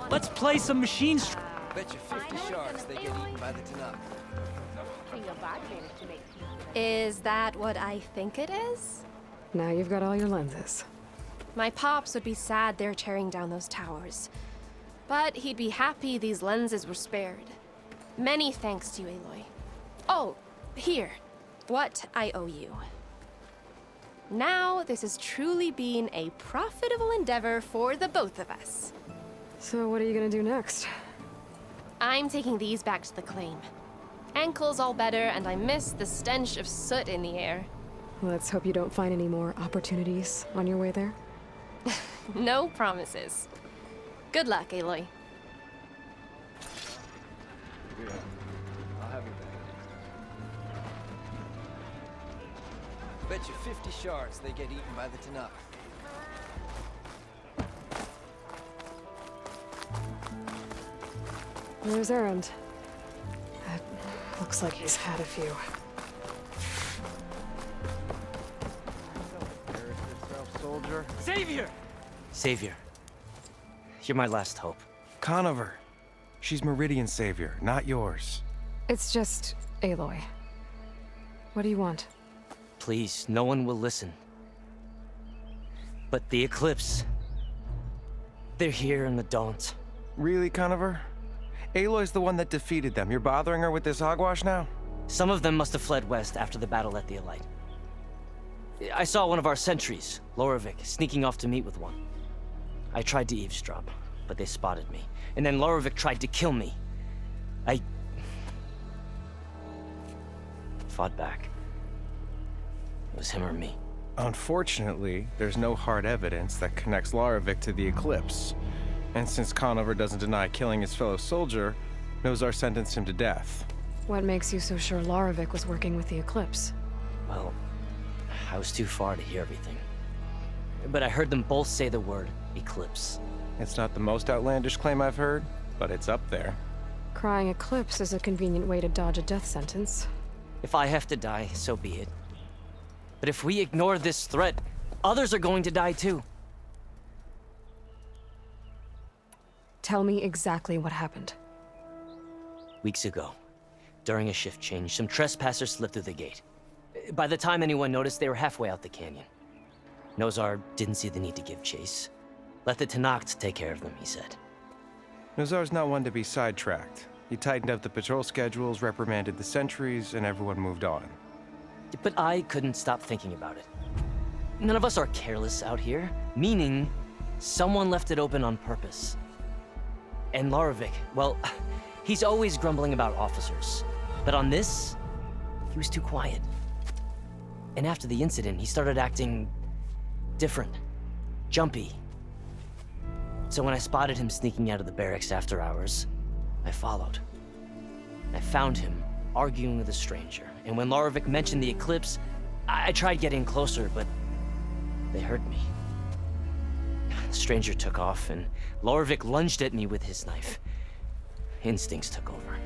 Let's play some machines. Bet you 50 sharks they get eaten by the Tanakh. Is that what I think it is? Now you've got all your lenses. My pops would be sad they're tearing down those towers. But he'd be happy these lenses were spared. Many thanks to you, Aloy. Oh, here. What I owe you. Now, this has truly been a profitable endeavor for the both of us. So what are you gonna do next? I'm taking these back to the claim. Ankle's all better, and I miss the stench of soot in the air. Let's hope you don't find any more opportunities on your way there. No promises. Good luck, Aloy. Yeah, I'll have your back. Bet you 50 sharks they get eaten by the Tanakh. Where's Erend? Looks like he's had a few. Soldier. Savior! Savior. You're my last hope. Conover. She's Meridian's savior, not yours. It's just Aloy. What do you want? Please, no one will listen. But the Eclipse... they're here in the Daunt. Really, Conover? Aloy's the one that defeated them. You're bothering her with this hogwash now? Some of them must have fled west after the battle at the Elite. I saw one of our sentries, Lorovic, sneaking off to meet with one. I tried to eavesdrop, but they spotted me. And then Lorovic tried to kill me. I... fought back. It was him or me. Unfortunately, there's no hard evidence that connects Lorovic to the Eclipse. And since Conover doesn't deny killing his fellow soldier, Nozar sentenced him to death. What makes you so sure Lorovic was working with the Eclipse? Well, I was too far to hear everything. But I heard them both say the word Eclipse. It's not the most outlandish claim I've heard, but it's up there. Crying Eclipse is a convenient way to dodge a death sentence. If I have to die, so be it. But if we ignore this threat, others are going to die too. Tell me exactly what happened. Weeks ago, during a shift change, some trespassers slipped through the gate. By the time anyone noticed, they were halfway out the canyon. Nozar didn't see the need to give chase. Let the Tanakh take care of them, he said. Nozar's not one to be sidetracked. He tightened up the patrol schedules, reprimanded the sentries, and everyone moved on. But I couldn't stop thinking about it. None of us are careless out here, meaning someone left it open on purpose. And Lorovic, well, he's always grumbling about officers. But on this, he was too quiet. And after the incident, he started acting different, jumpy. So when I spotted him sneaking out of the barracks after hours, I followed. I found him arguing with a stranger. And when Lorovic mentioned the Eclipse, I tried getting closer, but they heard me. The stranger took off, and Lorovic lunged at me with his knife. Instincts took over.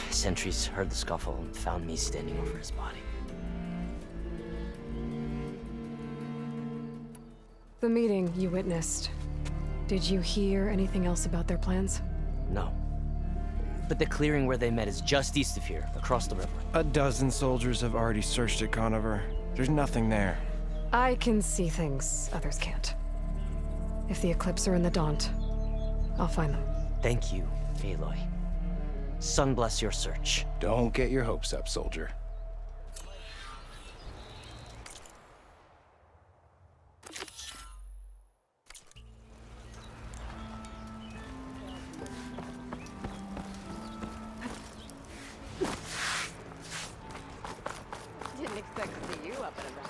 Sentries heard the scuffle and found me standing over his body. The meeting you witnessed. Did you hear anything else about their plans? No. But the clearing where they met is just east of here, across the river. A dozen soldiers have already searched it, Conover. There's nothing there. I can see things others can't. If the Eclipse are in the Daunt, I'll find them. Thank you, Aloy. Sun bless your search. Don't get your hopes up, soldier. Didn't expect to see you up and about.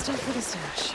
stuff for the stash.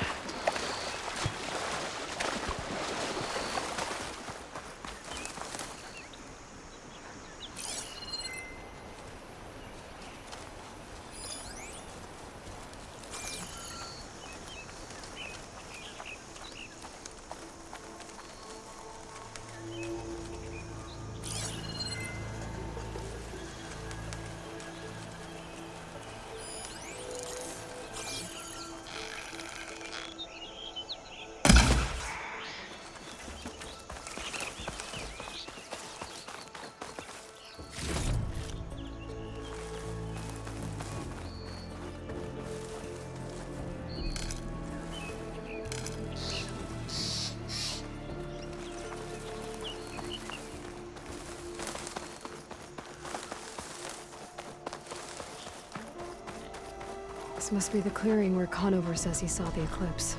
This must be the clearing where Conover says he saw the eclipse.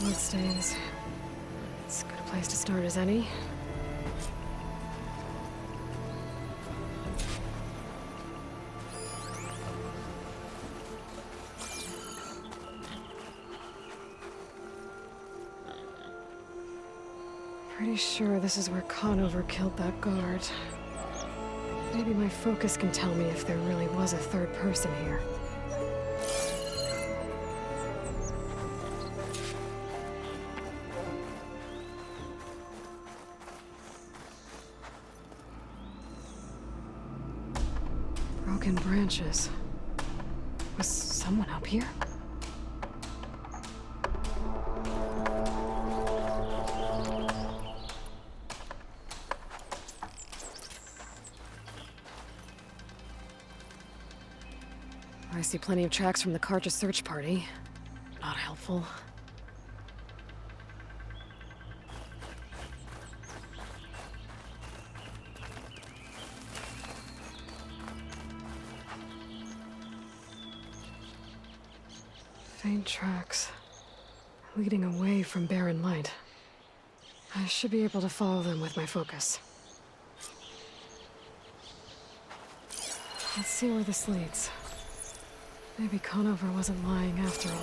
Bloodstains. It's as good a place to start as any. Pretty sure this is where Conover killed that guard. Maybe my focus can tell me if there really was a third person here. Broken branches. Was someone up here? I see plenty of tracks from the Karja search party. Not helpful. Faint tracks, leading away from barren light. I should be able to follow them with my focus. Let's see where this leads. Maybe Conover wasn't lying after all.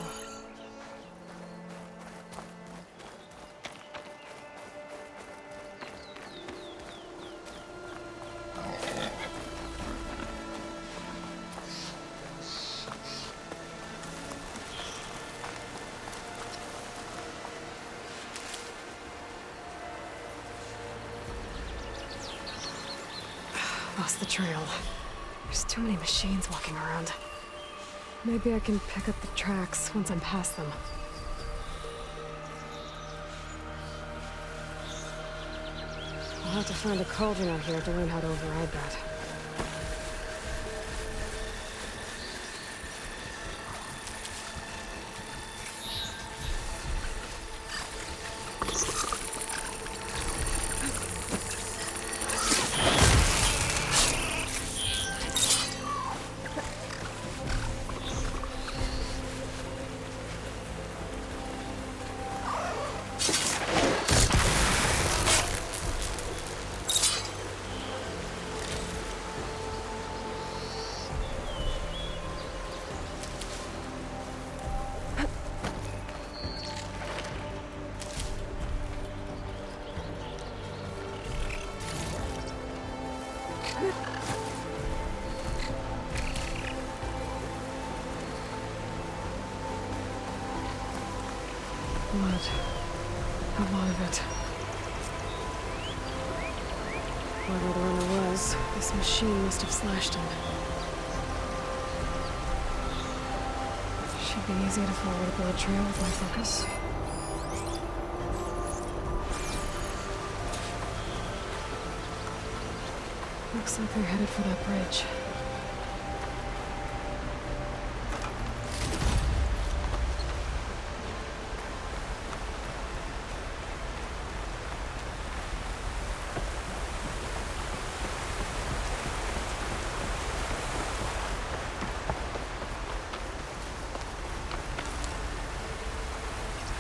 Lost the trail. There's too many machines walking around. Maybe I can pick up the tracks once I'm past them. I'll have to find a cauldron out here to learn how to override that. Blood. A lot of it. Whoever the runner was, this machine must have slashed him. Should be easy to follow the blood trail with my focus. Looks like they're headed for that bridge.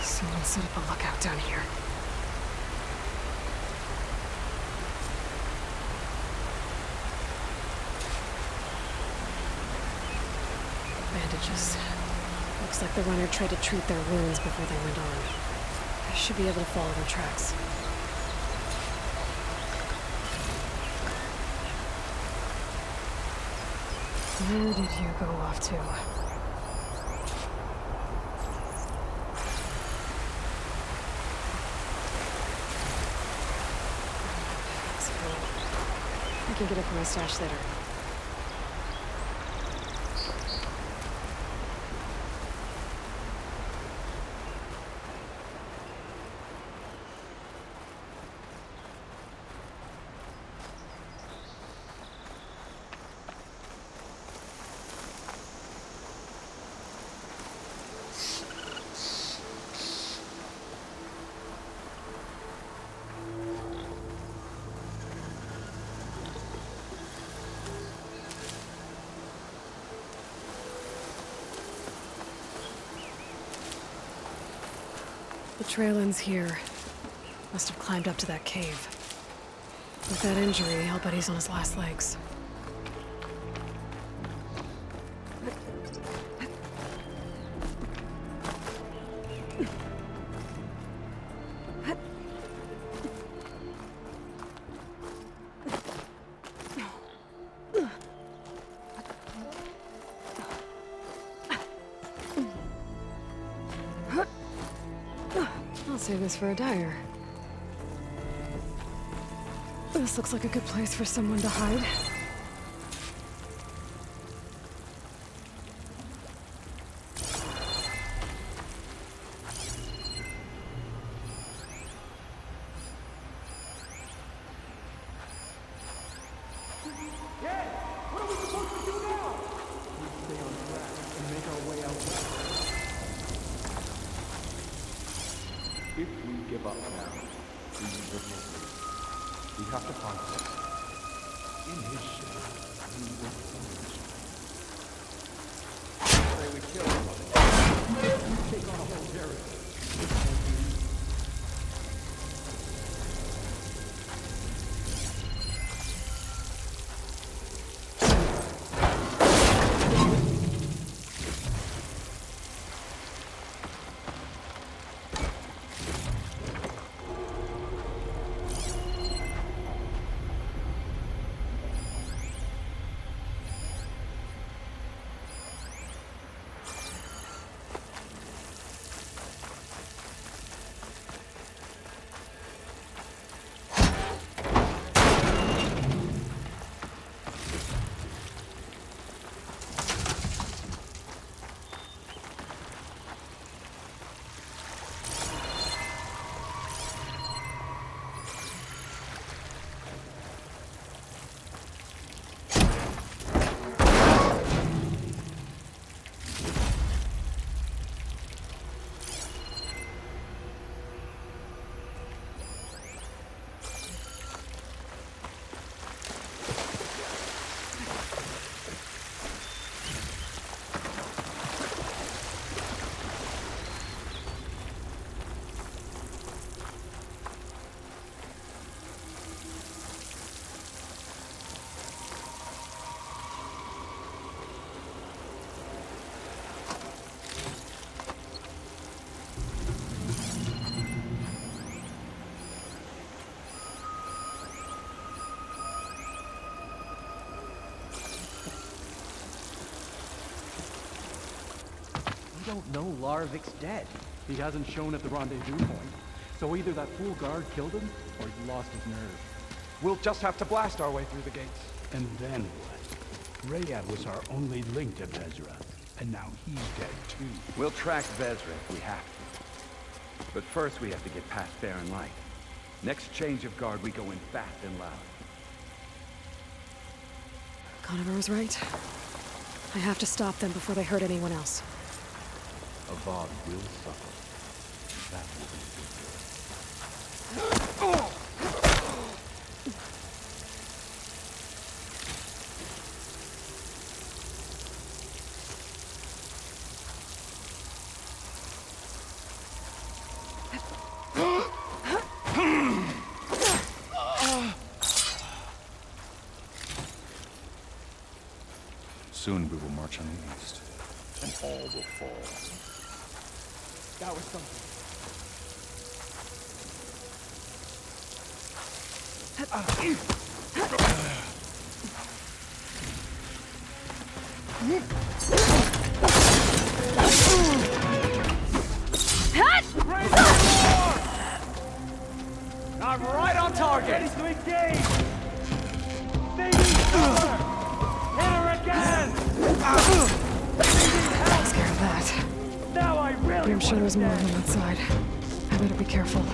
Someone set up a lookout down here. Bandages. Looks like the runner tried to treat their wounds before they went on. I should be able to follow their tracks. Where did you go off to? I can get it from my stash later. The trail ends here. Must have climbed up to that cave. With that injury, I'll bet he's on his last legs. I'll save this for a dyer. This looks like a good place for someone to hide. If we give up now, we will miss. We have to find him. In his shadow, we will find. Say we kill him. You take on a whole area. We don't know Larovik's dead. He hasn't shown at the rendezvous point. So either that fool guard killed him, or he lost his nerve. We'll just have to blast our way through the gates. And then what? Rayad was our only link to Vezra, and now he's dead too. We'll track Vezra if we have to. But first we have to get past Barren Light. Next change of guard, we go in fast and loud. Conover was right. I have to stop them before they hurt anyone else. Avad will suffer. That will be good. Soon we will march on the east. and all will fall. That was something. I'm right on target. Ready to engage! They need cover! Hit her again! I'm scared of that. Now I really I'm sure there's more on that side. I better be careful.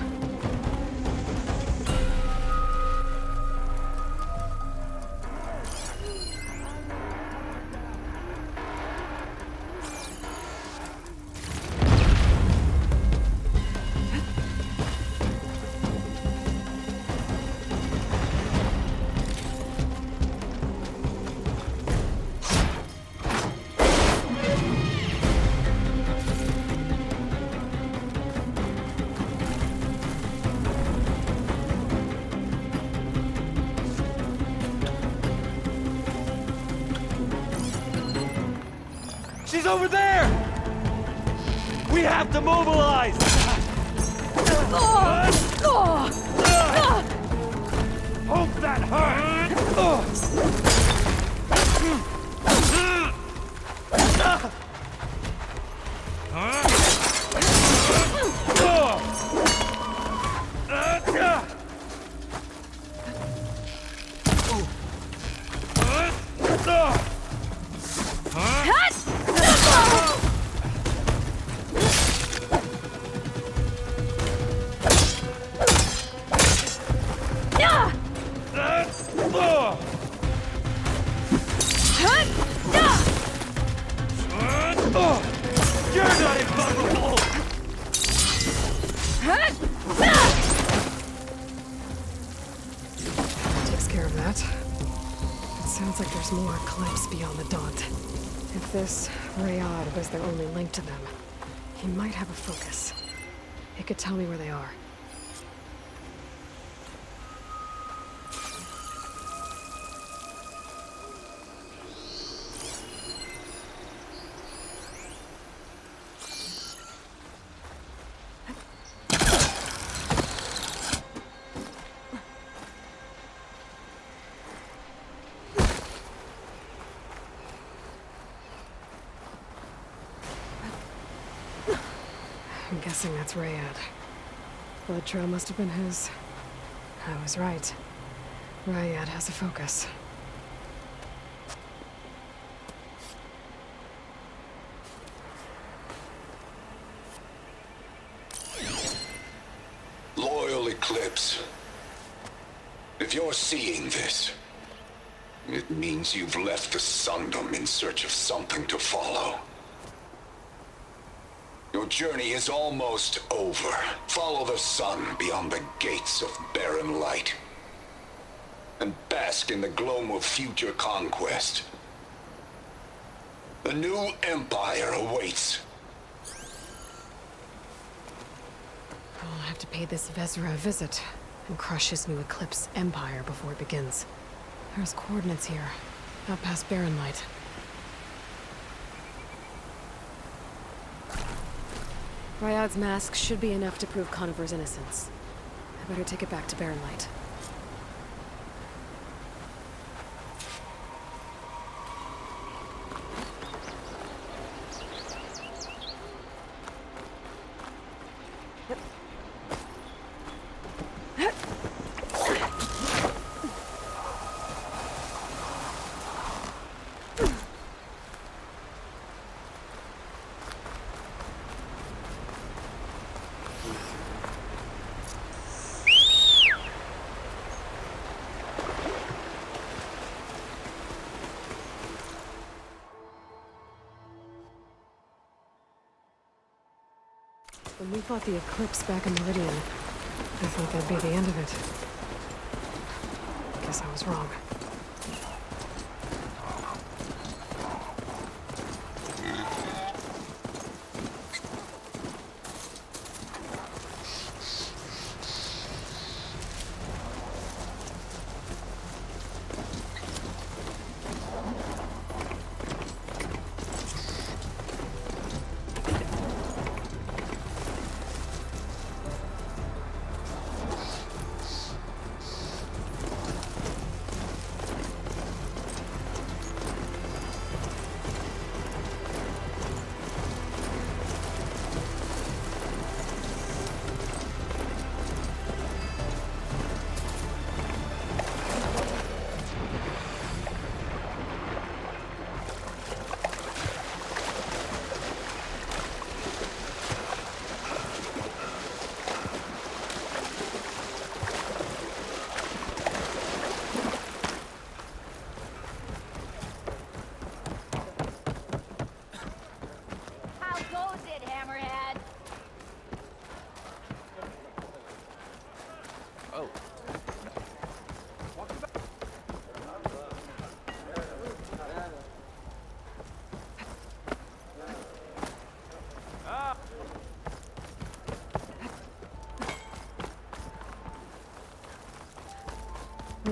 She's over there! We have to mobilize! Hope that hurt! You're not invulnerable! Takes care of that. It sounds like there's more eclipse beyond the Daunt. If this Rayad was their only link to them, he might have a focus. It could tell me where they are. I'm guessing that's Rayad. Blood trail must have been his. I was right. Rayad has a focus. Loyal Eclipse. If you're seeing this, it means you've left the Sundom in search of something to follow. Your journey is almost over. Follow the sun beyond the gates of barren light, and bask in the gloam of future conquest. The new empire awaits. I'll have to pay this Vezra a visit and crush his new Eclipse empire before it begins. There's coordinates here, out past barren light. Rayad's mask should be enough to prove Conover's innocence. I better take it back to barren light. When we fought the Eclipse back in Meridian, I thought that'd be the end of it. Guess I was wrong.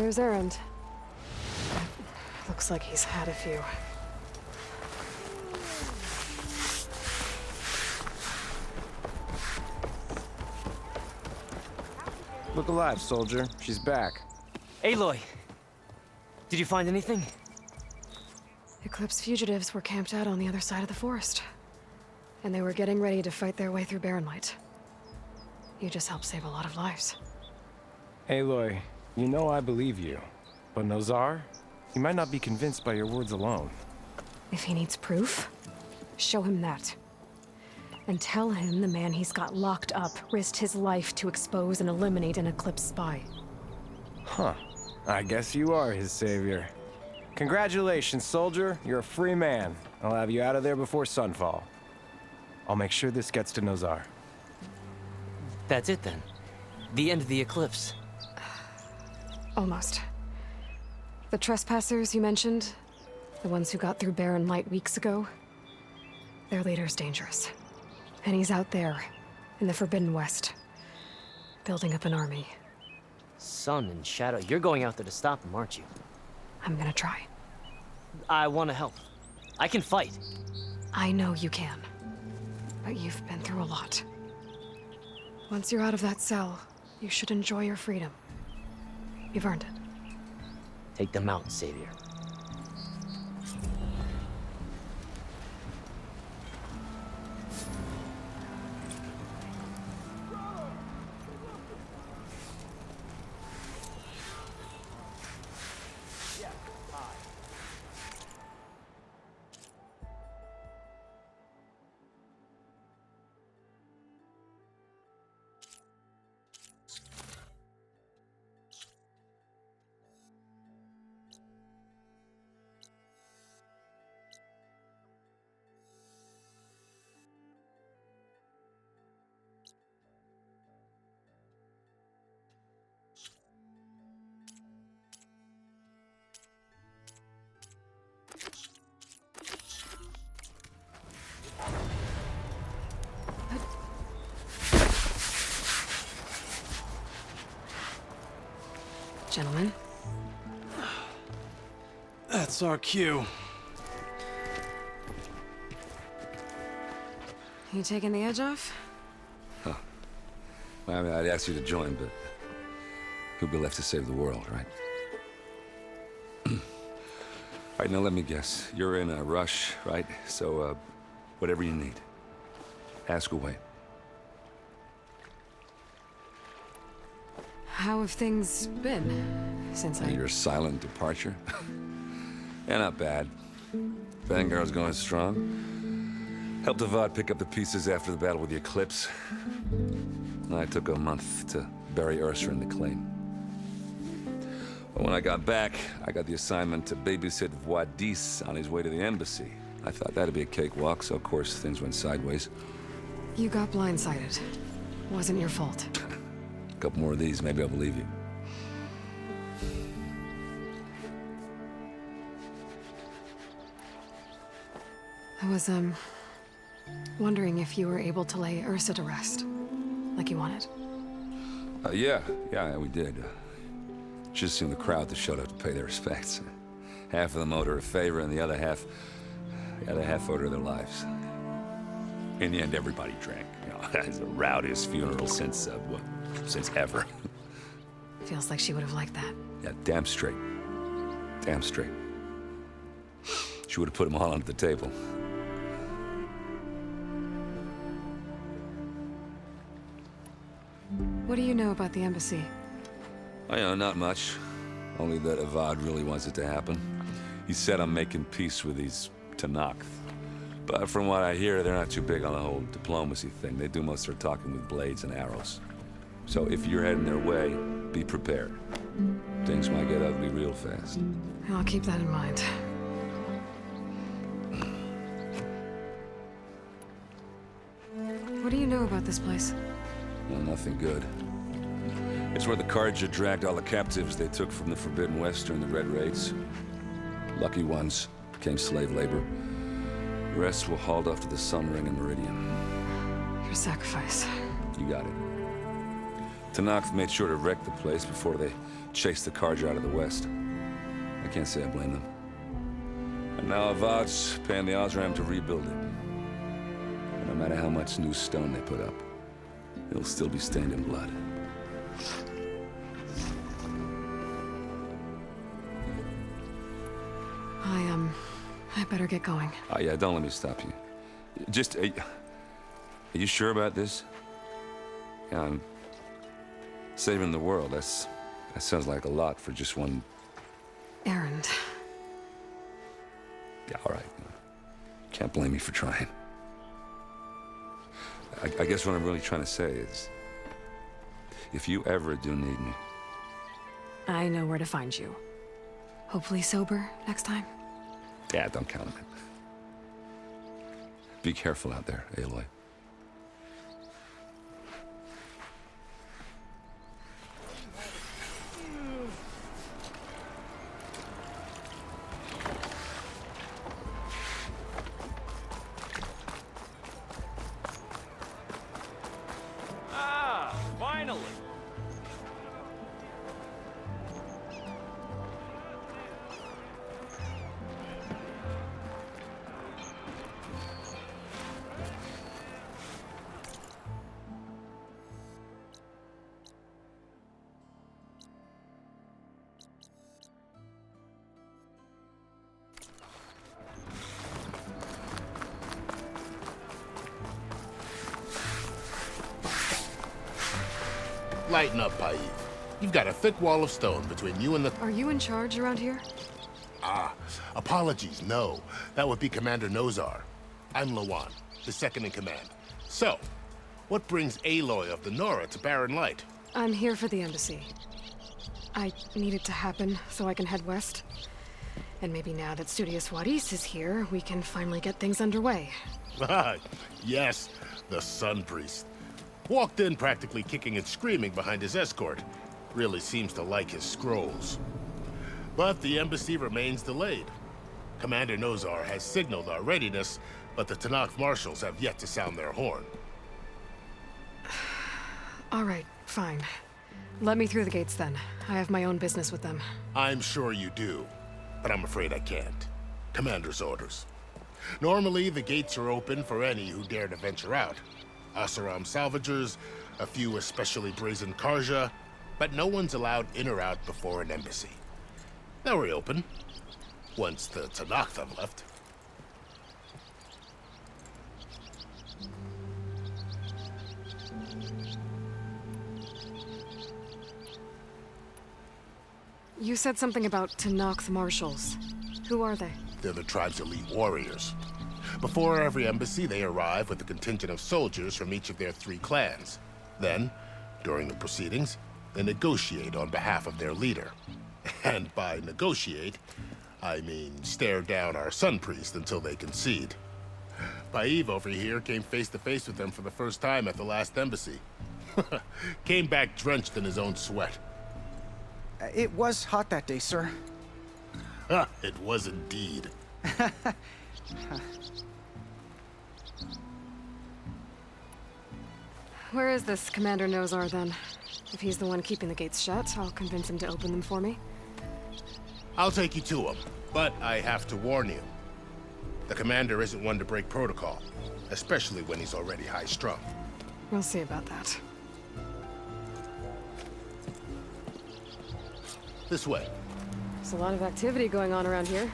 There's Errand. Looks like he's had a few. Look alive, soldier. She's back. Aloy! Did you find anything? Eclipse fugitives were camped out on the other side of the forest. And they were getting ready to fight their way through Barren Light. You just helped save a lot of lives. Aloy, you know I believe you. But Nozar? He might not be convinced by your words alone. If he needs proof, show him that. And tell him the man he's got locked up risked his life to expose and eliminate an Eclipse spy. Huh. I guess you are his savior. Congratulations, soldier. You're a free man. I'll have you out of there before sunfall. I'll make sure this gets to Nozar. That's it then. The end of the Eclipse. Almost. The trespassers you mentioned, the ones who got through Barren Light weeks ago, their leader's dangerous. And he's out there, in the Forbidden West, building up an army. Sun and Shadow, you're going out there to stop him, aren't you? I'm gonna try. I want to help. I can fight. I know you can. But you've been through a lot. Once you're out of that cell, you should enjoy your freedom. You've earned it. Take them out, Savior. Gentlemen. That's our cue. You taking the edge off? Huh. Well, I mean, I'd ask you to join, but who'll be left to save the world, right? All right, now let me guess. You're in a rush, right? So, whatever you need, ask away. How have things been since Your silent departure? Yeah, not bad. Vanguard's going strong. Helped Avad pick up the pieces after the battle with the Eclipse. I took a month to bury Ursa in the claim. But when I got back, I got the assignment to babysit Wadis on his way to the embassy. I thought that'd be a cakewalk, so of course things went sideways. You got blindsided. Wasn't your fault. A couple more of these, maybe I'll believe you. I was, wondering if you were able to lay Ursa to rest, like you wanted. Yeah, we did. Just seen the crowd that showed up to pay their respects. Half of them owed her a favor, and the other half owed her their lives. In the end, everybody drank. You know, it's the rowdiest funeral since ever. Feels like she would have liked that. Yeah, damn straight. Damn straight. She would have put them all onto the table. What do you know about the embassy? I know, not much. Only that Avad really wants it to happen. He said I'm making peace with these Tanakh. But from what I hear, they're not too big on the whole diplomacy thing. They do most of their talking with blades and arrows. So if you're heading their way, be prepared. Things might get ugly real fast. I'll keep that in mind. What do you know about this place? Well, nothing good. It's where the Carja dragged all the captives they took from the Forbidden West during the Red Raids. Lucky ones became slave labor. The rest were hauled off to the Sun Ring and Meridian. Your sacrifice. You got it. Tanakh made sure to wreck the place before they chased the Carja out of the west. I can't say I blame them. And now Avad's paying the Osram to rebuild it. And no matter how much new stone they put up, it'll still be stained in blood. I better get going. Yeah, don't let me stop you. Just, are you sure about this? Yeah, I'm saving the world. That sounds like a lot for just one... Errand. Yeah, all right. Can't blame me for trying. I guess what I'm really trying to say is, if you ever do need me... I know where to find you. Hopefully sober next time. Yeah, don't count on it. Be careful out there, Aloy. Ah, finally! Lighten up, Paiv. You've got a thick wall of stone between you and the... Are you in charge around here? Ah, apologies, no. That would be Commander Nozar. I'm Lawan, the second in command. So, what brings Aloy of the Nora to Barren Light? I'm here for the embassy. I need it to happen so I can head west. And maybe now that Studious Juarez is here, we can finally get things underway. Ah, yes, the Sun Priest. Walked in practically kicking and screaming behind his escort. Really seems to like his scrolls. But the embassy remains delayed. Commander Nozar has signaled our readiness, but the Tanakh marshals have yet to sound their horn. All right, fine. Let me through the gates then. I have my own business with them. I'm sure you do, but I'm afraid I can't. Commander's orders. Normally, the gates are open for any who dare to venture out. Asaram salvagers, a few especially brazen Karja, but no one's allowed in or out before an embassy. They'll reopen, once the Tanakh have left. You said something about Tanakh marshals. Who are they? They're the tribe's elite warriors. Before every embassy, they arrive with a contingent of soldiers from each of their 3 clans. Then, during the proceedings, they negotiate on behalf of their leader. And by negotiate, I mean stare down our Sun Priest until they concede. Paiv over here came face to face with them for the first time at the last embassy. Came back drenched in his own sweat. It was hot that day, sir. It was indeed. Where is this Commander Nozar, then? If he's the one keeping the gates shut, I'll convince him to open them for me. I'll take you to him, but I have to warn you. The commander isn't one to break protocol, especially when he's already high-strung. We'll see about that. This way. There's a lot of activity going on around here.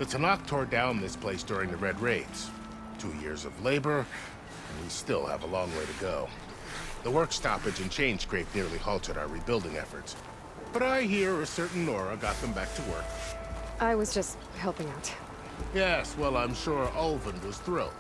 The Tanakh tore down this place during the Red Raids. 2 years of labor, and we still have a long way to go. The work stoppage and chain scrape nearly halted our rebuilding efforts. But I hear a certain Nora got them back to work. I was just helping out. Yes, well, I'm sure Ulvund was thrilled.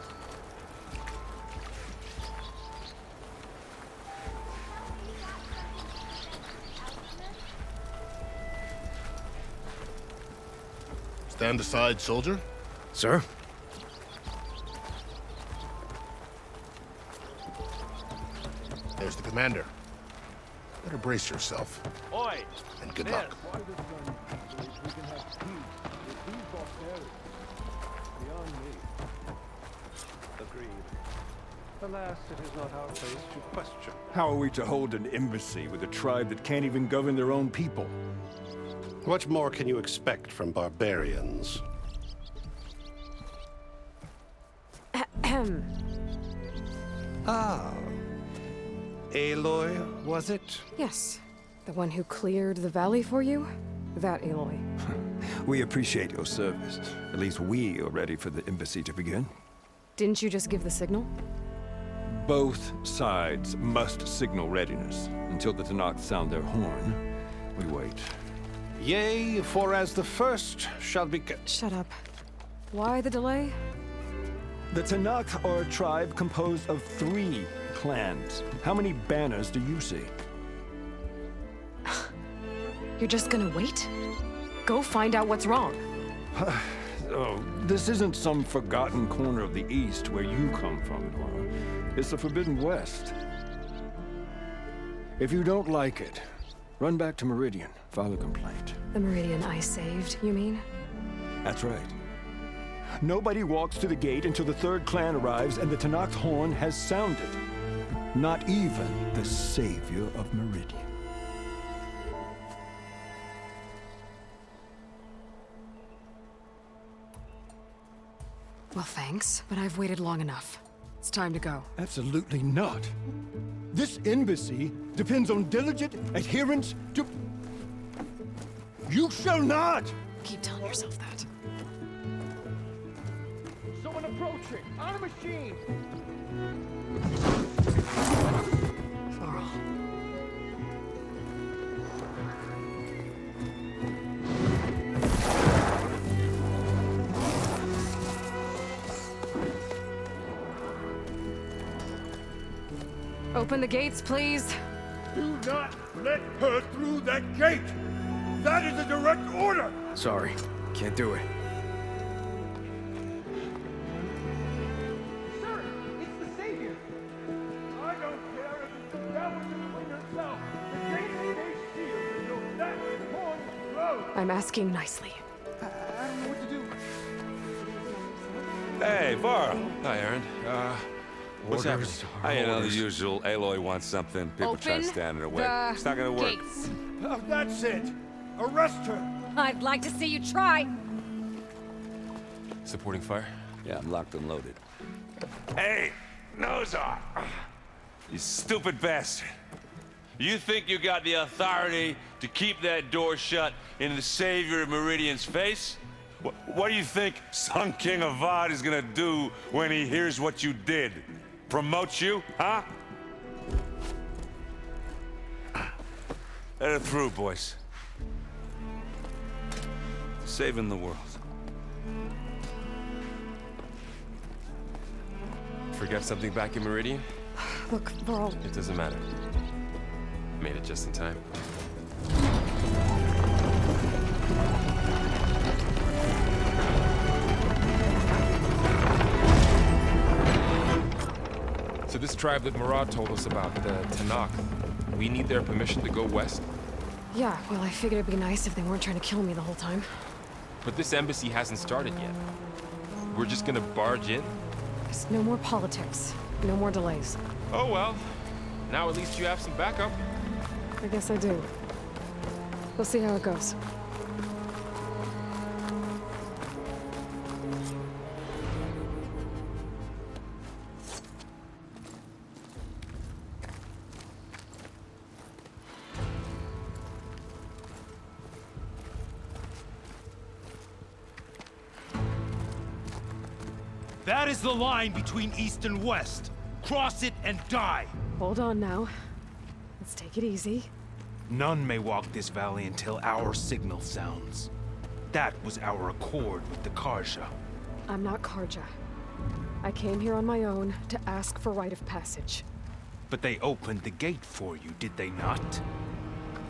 Stand aside, soldier. Sir? There's the commander. Better brace yourself. Oi! And good luck. Alas, it is not our place to question. How are we to hold an embassy with a tribe that can't even govern their own people? What more can you expect from barbarians? Ahem. Ah. Aloy, was it? Yes. The one who cleared the valley for you? That Aloy. We appreciate your service. At least we are ready for the embassy to begin. Didn't you just give the signal? Both sides must signal readiness. Until the Tanakh sound their horn, we wait. Yea, for as the first shall be... Shut up. Why the delay? The Tanakh are a tribe composed of 3 clans. How many banners do you see? You're just gonna wait? Go find out what's wrong. Oh, this isn't some forgotten corner of the East where you come from, Laura. It's the Forbidden West. If you don't like it, run back to Meridian, file a complaint. The Meridian I saved, you mean? That's right. Nobody walks to the gate until the 3rd clan arrives and the Tanakh's horn has sounded. Not even the savior of Meridian. Well, thanks, but I've waited long enough. It's time to go. Absolutely not. This embassy depends on diligent adherence to... You shall not! Keep telling yourself that. Someone approaching! On a machine! Varl. Open the gates, please. Do not let her through that gate! That is a direct order! Sorry, can't do it. Sir, it's the Savior! I don't care if it's the devil between herself. The gate stays sealed until that horn blows. I'm asking nicely. I don't know what to do. Hey, Varl. Hi, Aaron. What's happening? You know, the usual. Aloy wants something. People try to stand in her way. It's not gonna work. That's it! Arrest her! I'd like to see you try. Supporting fire? Yeah, I'm locked and loaded. Hey, nose off! You stupid bastard. You think you got the authority to keep that door shut in the savior of Meridian's face? What do you think Sun King Avad is gonna do when he hears what you did? Promote you, huh? Let her through, boys. Saving the world. Forget something back in Meridian? Look, Varl. It doesn't matter. Made it just in time. So this tribe that Murad told us about, the Tanakh, we need their permission to go west? Yeah, well, I figured it'd be nice if they weren't trying to kill me the whole time. But this embassy hasn't started yet. We're just gonna barge in? There's no more politics. No more delays. Oh well. Now at least you have some backup. I guess I do. We'll see how it goes. That is the line between East and West. Cross it and die. Hold on now. Let's take it easy. None may walk this valley until our signal sounds. That was our accord with the Karja. I'm not Karja. I came here on my own to ask for rite of passage. But they opened the gate for you, did they not?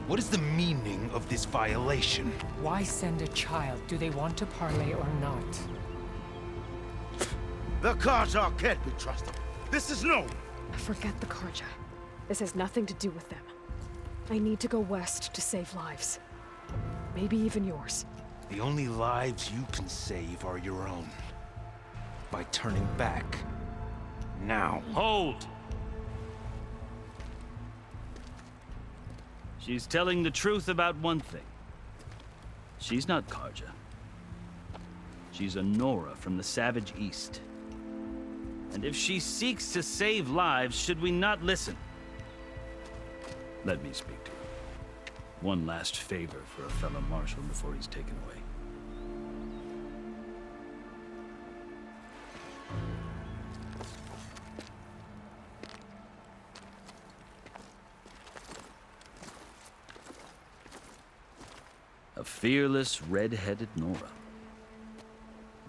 What is the meaning of this violation? Why send a child? Do they want to parley or not? The Karja can't be trusted. This is no... Forget the Karja. This has nothing to do with them. I need to go west to save lives. Maybe even yours. The only lives you can save are your own. By turning back. Now. Hold! She's telling the truth about one thing. She's not Karja. She's a Nora from the Savage East. And if she seeks to save lives, should we not listen? Let me speak to her. One last favor for a fellow marshal before he's taken away. A fearless, red-headed Nora.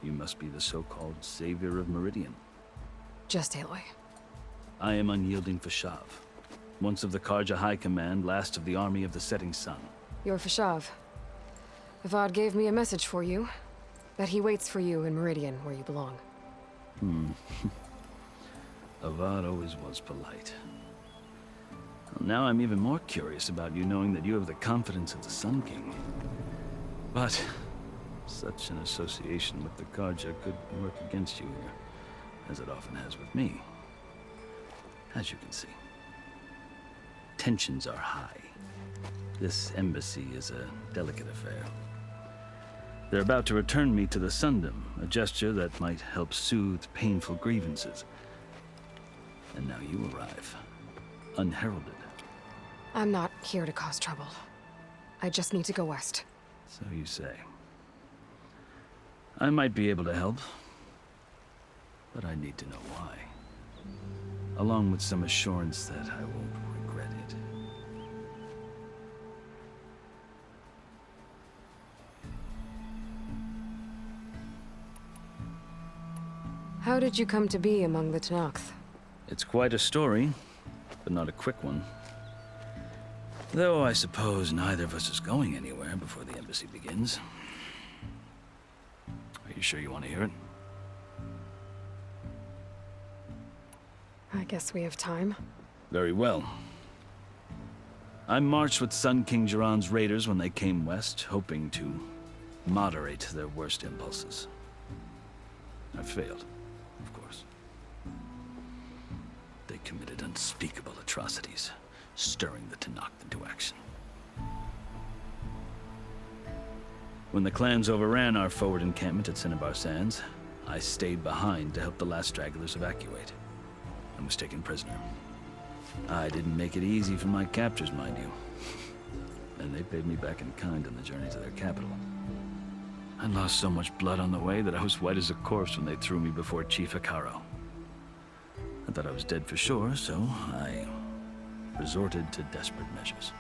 You must be the so-called savior of Meridian. Just Aloy. I am unyielding Fashav. Once of the Karja High Command, last of the army of the setting sun. You're Fashav. Avad gave me a message for you. That he waits for you in Meridian, where you belong. Avad always was polite. Well, now I'm even more curious about you knowing that you have the confidence of the Sun King. But such an association with the Karja could work against you here, as it often has with me. As you can see, tensions are high. This embassy is a delicate affair. They're about to return me to the Sundom, a gesture that might help soothe painful grievances. And now you arrive, unheralded. I'm not here to cause trouble. I just need to go west. So you say. I might be able to help, but I need to know why. Along with some assurance that I won't regret it. How did you come to be among the Tenakth? It's quite a story, but not a quick one. Though I suppose neither of us is going anywhere before the embassy begins. Are you sure you want to hear it? I guess we have time. Very well. I marched with Sun King Jiran's raiders when they came west, hoping to moderate their worst impulses. I failed, of course. They committed unspeakable atrocities, stirring the Tenakth into action. When the clans overran our forward encampment at Cinnabar Sands, I stayed behind to help the last stragglers evacuate, and was taken prisoner. I didn't make it easy for my captors, mind you. And they paid me back in kind on the journey to their capital. I lost so much blood on the way that I was white as a corpse when they threw me before Chief Hekaro. I thought I was dead for sure, so I resorted to desperate measures.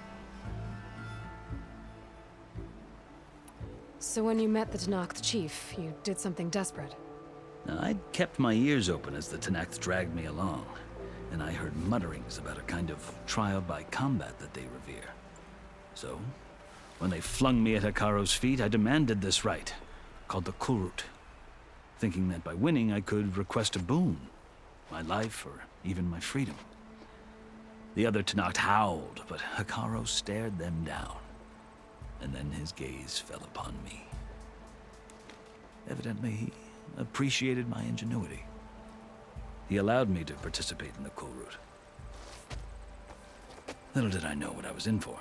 So when you met the Tenakth chief, you did something desperate? Now, I'd kept my ears open as the Tenakth dragged me along, and I heard mutterings about a kind of trial by combat that they revere. So, when they flung me at Hekaro's feet, I demanded this right, called the Kulrut, thinking that by winning I could request a boon, my life or even my freedom. The other Tenakth howled, but Hekaro stared them down, and then his gaze fell upon me. Evidently, he appreciated my ingenuity. He allowed me to participate in the Kulrut. Little did I know what I was in for.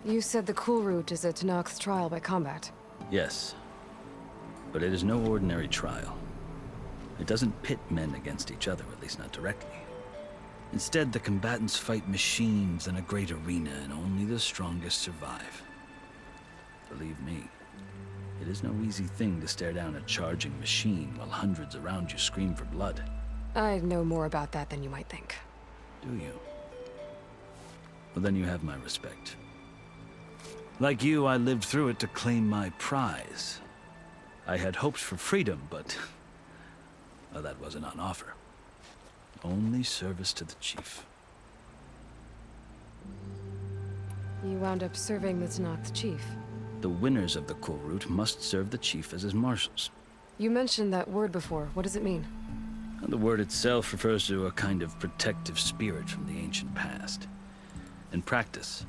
You said the Kulrut is a Tenakth trial by combat. Yes, but it is no ordinary trial. It doesn't pit men against each other, at least not directly. Instead, the combatants fight machines in a great arena, and only the strongest survive. Believe me, it is no easy thing to stare down a charging machine while hundreds around you scream for blood. I know more about that than you might think. Do you? Well, then you have my respect. Like you, I lived through it to claim my prize. I had hoped for freedom, but well, that wasn't on offer. Only service to the chief. You wound up serving the Tenakth chief. The winners of the Kulrut must serve the chief as his marshals. You mentioned that word before. What does it mean? And the word itself refers to a kind of protective spirit from the ancient past. In practice,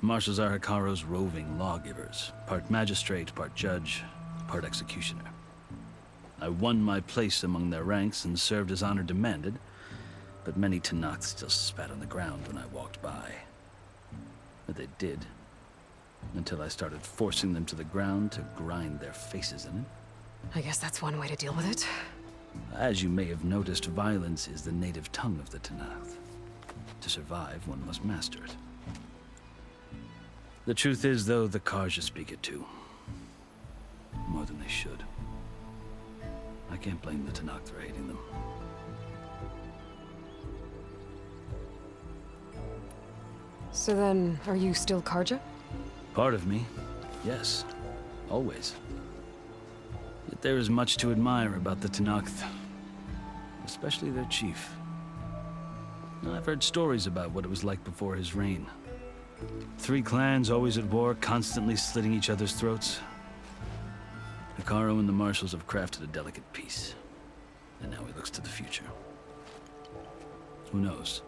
marshals are Hekaro's roving lawgivers, part magistrate, part judge, part executioner. I won my place among their ranks and served as honor demanded, but many Tanakh still spat on the ground when I walked by. But they did, until I started forcing them to the ground to grind their faces in it. I guess that's one way to deal with it. As you may have noticed, violence is the native tongue of the Tanakh. To survive, one must master it. The truth is, though, the Karja speak it too. More than they should. I can't blame the Tanakh for hating them. So then, are you still Karja? Part of me, yes. Always. Yet there is much to admire about the Tanakh, especially their chief. I've heard stories about what it was like before his reign. 3 clans always at war, constantly slitting each other's throats. Hekarro and the marshals have crafted a delicate peace, and now he looks to the future. Who knows?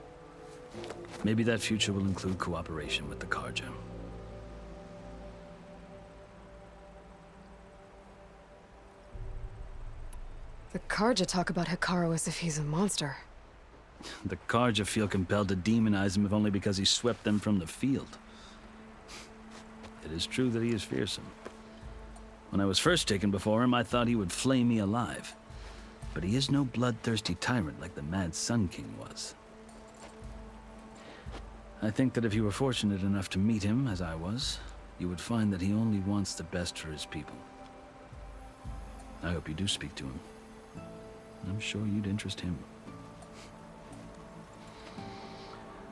Maybe that future will include cooperation with the Karja. The Karja talk about Hekarro as if he's a monster. The Karja feel compelled to demonize him if only because he swept them from the field. It is true that he is fearsome. When I was first taken before him, I thought he would flay me alive. But he is no bloodthirsty tyrant like the Mad Sun King was. I think that if you were fortunate enough to meet him, as I was, you would find that he only wants the best for his people. I hope you do speak to him. I'm sure you'd interest him.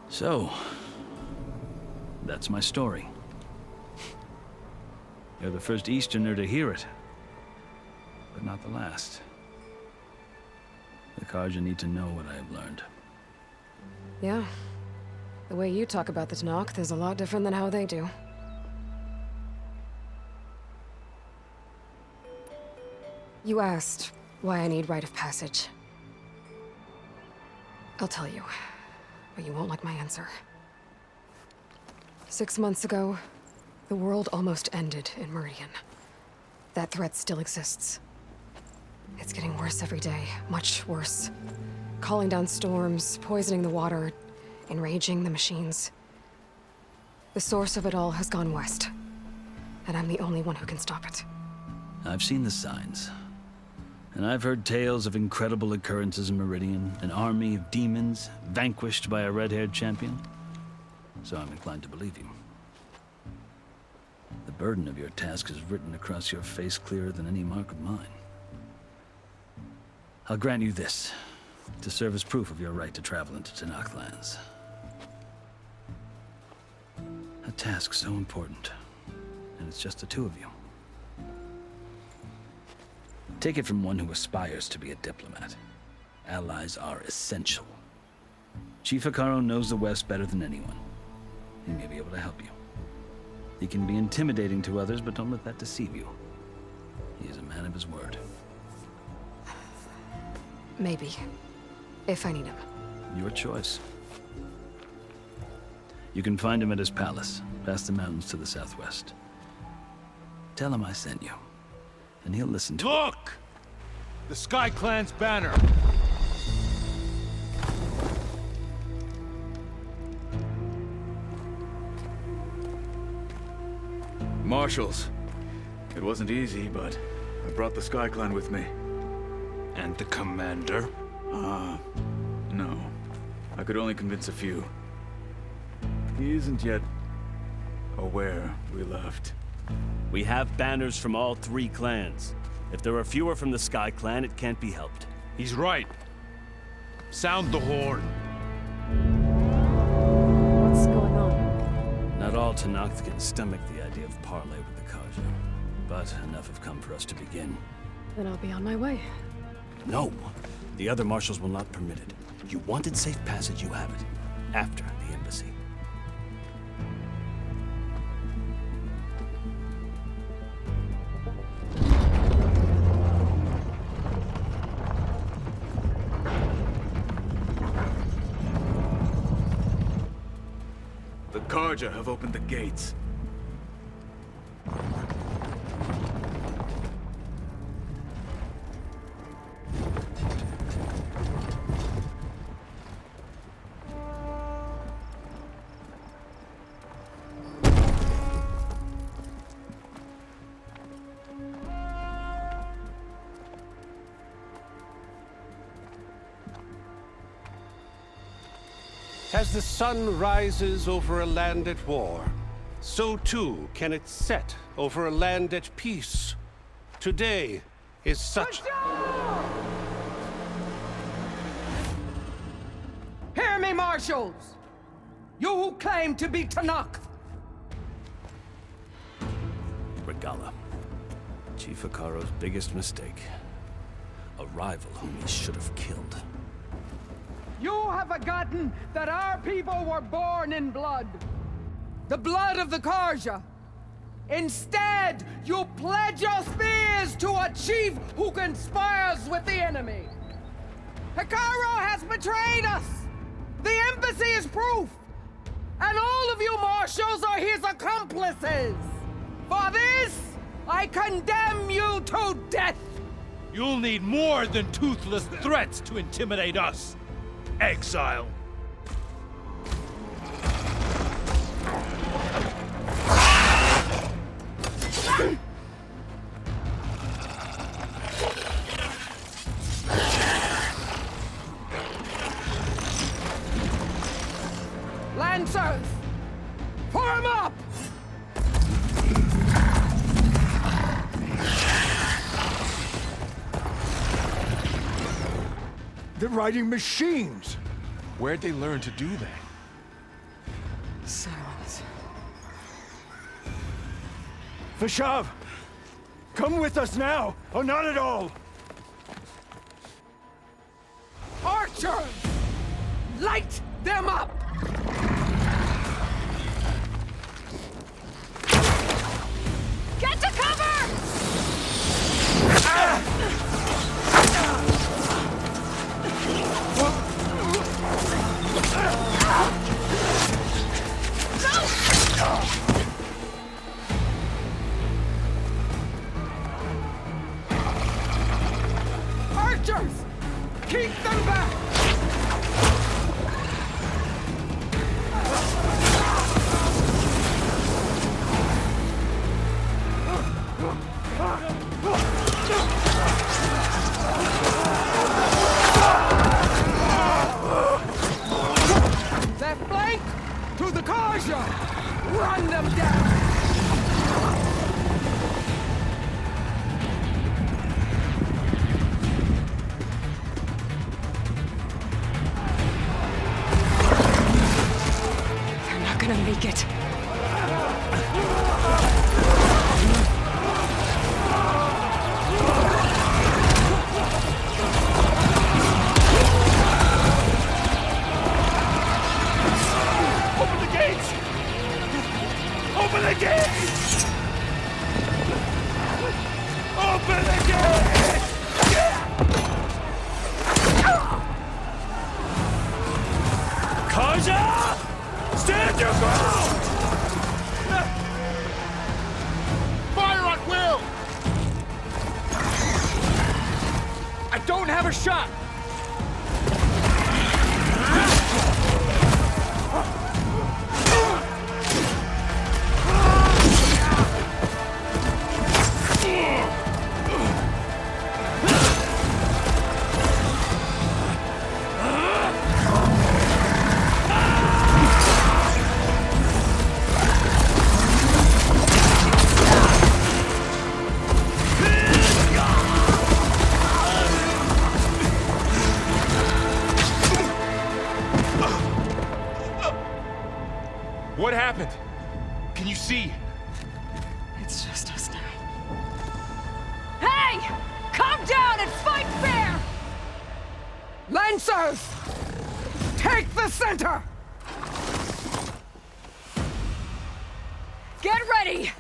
So, that's my story. You're the first Easterner to hear it, but not the last. The Karja need to know what I have learned. Yeah. The way you talk about the Tanakh is a lot different than how they do. You asked why I need rite of passage. I'll tell you, but you won't like my answer. 6 months ago, the world almost ended in Meridian. That threat still exists. It's getting worse every day, much worse. Calling down storms, poisoning the water, enraging the machines. The source of it all has gone west, and I'm the only one who can stop it. I've seen the signs. And I've heard tales of incredible occurrences in Meridian, an army of demons vanquished by a red-haired champion. So I'm inclined to believe you. The burden of your task is written across your face clearer than any mark of mine. I'll grant you this, to serve as proof of your right to travel into Tanakh lands. A task so important, and it's just the 2 of you. Take it from one who aspires to be a diplomat. Allies are essential. Chief Hekarro knows the West better than anyone. He may be able to help you. He can be intimidating to others, but don't let that deceive you. He is a man of his word. Maybe. If I need him. Your choice. You can find him at his palace, past the mountains to the southwest. Tell him I sent you, and he'll listen to it. Look! The Sky Clan's banner! Marshals. It wasn't easy, but I brought the Sky Clan with me. And the commander? No. I could only convince a few. He isn't yet aware we left. We have banners from all 3 clans. If there are fewer from the Sky Clan, it can't be helped. He's right. Sound the horn. What's going on? Not all Tanakh can stomach the idea of parley with the Karja, but enough have come for us to begin. Then I'll be on my way. No, the other marshals will not permit it. You wanted safe passage, you have it. After the embassy. The Karja have opened the gates. As the sun rises over a land at war, so too can it set over a land at peace. Today is such... Hear me, marshals! You who claim to be Tanakh! Regala. Chief Hikaro's biggest mistake. A rival whom he should have killed. You have forgotten that our people were born in blood. The blood of the Karja. Instead, you pledge your spears to a chief who conspires with the enemy. Hikaro has betrayed us. The embassy is proof. And all of you marshals are his accomplices. For this, I condemn you to death. You'll need more than toothless threats to intimidate us. Exile. Lancers, form up! They're riding machines! Where'd they learn to do that? Silence. Vashav! Come with us now, or not at all! Archers! Light them up! Get to cover! Archers! Keep them back! Left flank! To the Karja! Run them down! They're not gonna make it. Open the gates! Open the gates! Open the gates! Karja! Stand your ground! Fire at will! I don't have a shot! What happened? Can you see? It's just us now. Hey! Calm down and fight fair! Lancers! Take the center! Get ready!